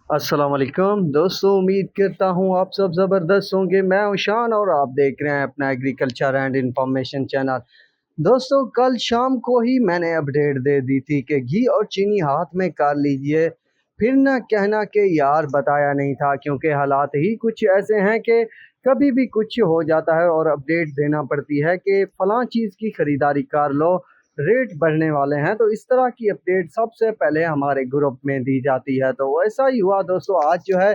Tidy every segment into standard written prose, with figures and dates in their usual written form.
अस्सलाम वालेकुम दोस्तों, उम्मीद करता हूँ आप सब ज़बरदस्त होंगे। मैं हूँ शान और आप देख रहे हैं अपना एग्रीकल्चर एंड इंफॉर्मेशन चैनल। दोस्तों, कल शाम को ही मैंने अपडेट दे दी थी कि घी और चीनी हाथ में कर लीजिए, फिर ना कहना कि यार बताया नहीं था, क्योंकि हालात ही कुछ ऐसे हैं कि कभी भी कुछ हो जाता है और अपडेट देना पड़ती है कि फ़लाँ चीज़ की ख़रीदारी कर लो, रेट बढ़ने वाले हैं। तो इस तरह की अपडेट सबसे पहले हमारे ग्रुप में दी जाती है। तो वैसा ही हुआ दोस्तों, आज जो है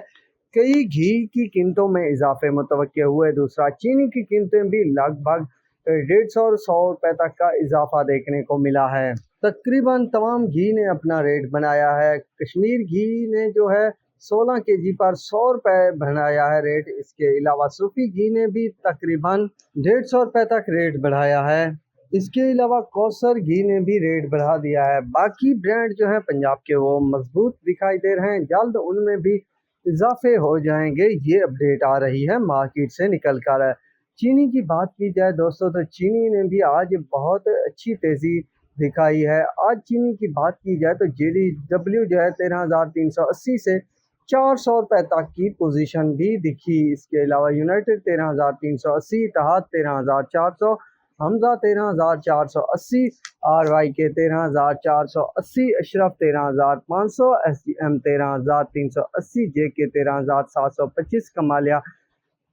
कई घी की कीमतों में इजाफे मुतवक्के हुए। दूसरा, चीनी की कीमतें भी लगभग 150 और 100 रुपए तक का इजाफा देखने को मिला है। तकरीबन तमाम घी ने अपना रेट बनाया है। कश्मीर घी ने जो है 16 केजी पर 100 रुपए बढ़ाया है रेट। इसके अलावा सूफी घी ने भी तकरीबन 150 रुपए तक रेट बढ़ाया है। इसके अलावा कौसर घी ने भी रेट बढ़ा दिया है। बाकी ब्रांड जो है पंजाब के वो मजबूत दिखाई दे रहे हैं, जल्द उनमें भी इजाफे हो जाएंगे। ये अपडेट आ रही है मार्केट से निकल कर। चीनी की बात की जाए दोस्तों, तो चीनी ने भी आज बहुत अच्छी तेज़ी दिखाई है। आज चीनी की बात की जाए तो JDW जो है 13,380 से 400 रुपए तक की पोजीशन भी दिखी। इसके अलावा यूनाइटेड 13,380, इत्तेहाद 13,400, Hamza 13,480, RYK 13,480, Ashraf 13,500, SGM 13,380, JK 13,725, Kamalia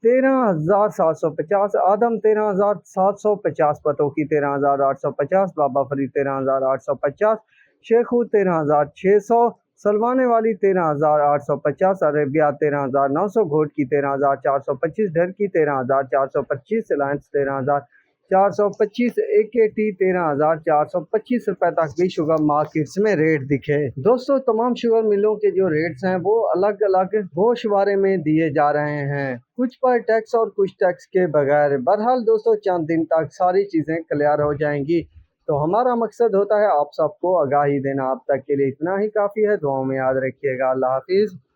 13,750, आदम 13,750, पतोकी 13,850, बाबा फरीद 13,850, शेखू 13,600, सलवाने वाली 13,850, अरेबिया 13,900, घोट की 13,425, ढर की 13,425, रिलायंस 13,425, AKT 13,425 रुपए तक भी शुगर मार्केट्स में रेट दिखे। दोस्तों, तमाम शुगर मिलों के जो रेट्स हैं वो अलग अलग गोशवारे में दिए जा रहे हैं, कुछ पर टैक्स और कुछ टैक्स के बगैर। बहरहाल दोस्तों, चंद दिन तक सारी चीज़ें क्लियर हो जाएंगी। तो हमारा मकसद होता है आप सबको आगाही देना। अब तक के लिए इतना ही काफ़ी है। दुआओं में याद रखिएगा। अल्लाह हाफिज़।